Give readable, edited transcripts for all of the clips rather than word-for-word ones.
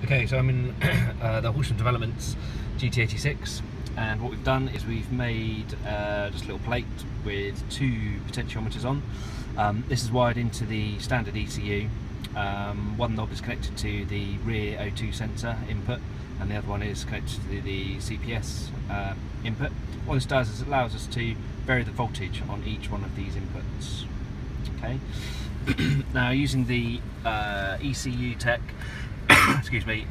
Okay, so I'm in the Horsham Developments GT86, and what we've done is we've made just a little plate with two potentiometers on. This is wired into the standard ECU. One knob is connected to the rear O2 sensor input, and the other one is connected to the CPS input. What this does is it allows us to vary the voltage on each one of these inputs. Okay. Now, using the ECUTek excuse me,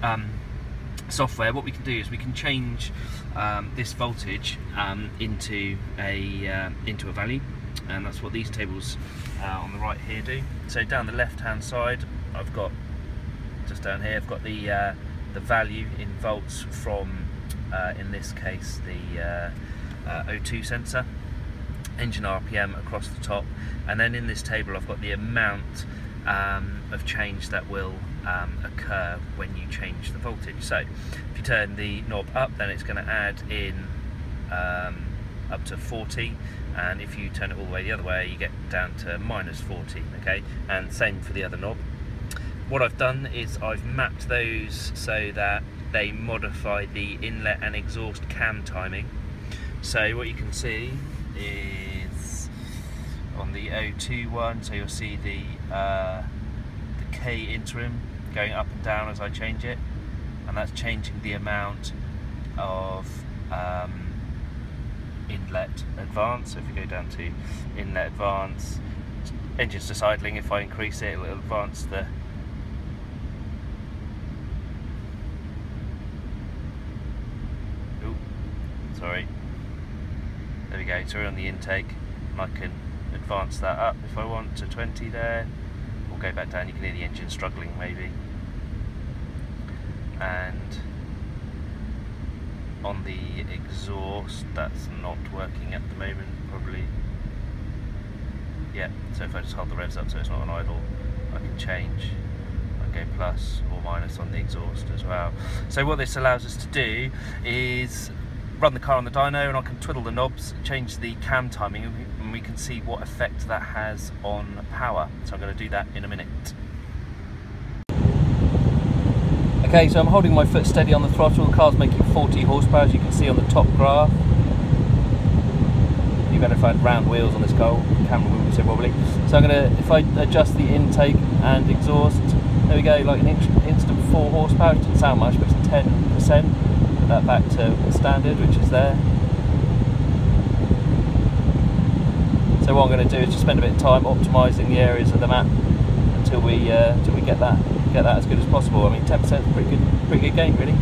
software, what we can do is we can change this voltage into a value, and that's what these tables on the right here do. So down the left hand side, I've got, just down here, I've got the value in volts from in this case the O2 sensor, engine RPM across the top, and then in this table I've got the amount of change that will occur when you change the voltage. So if you turn the knob up, then it's going to add in up to 40, and if you turn it all the way the other way, you get down to minus 40. Okay, and same for the other knob. What I've done is I've mapped those so that they modify the inlet and exhaust cam timing. So what you can see is on the O2 one, so you'll see the K interim going up and down as I change it, and that's changing the amount of inlet advance. So if you go down to inlet advance, engine's just idling. If I increase it, it'll advance the sorry, there we go. So we're on the intake, and I can advance that up if I want to 20 there, or go back down. You can hear the engine struggling maybe. And on the exhaust, that's not working at the moment, probably. Yeah, so if I just hold the revs up so it's not on idle, I can change. I can go plus or minus on the exhaust as well. So what this allows us to do is run the car on the dyno, and I can twiddle the knobs, change the cam timing, and we can see what effect that has on power. So I'm going to do that in a minute. Okay, so I'm holding my foot steady on the throttle. The car's making 40 horsepower, as you can see on the top graph. You better find round wheels on this car, the camera wouldn't be so wobbly. So I'm going to, if I adjust the intake and exhaust, there we go, like an instant 4 horsepower. It doesn't sound much, but it's 10%. Put that back to standard, which is there. So what I'm going to do is just spend a bit of time optimising the areas of the map until we get that as good as possible. I mean, 10% is pretty good gain, really.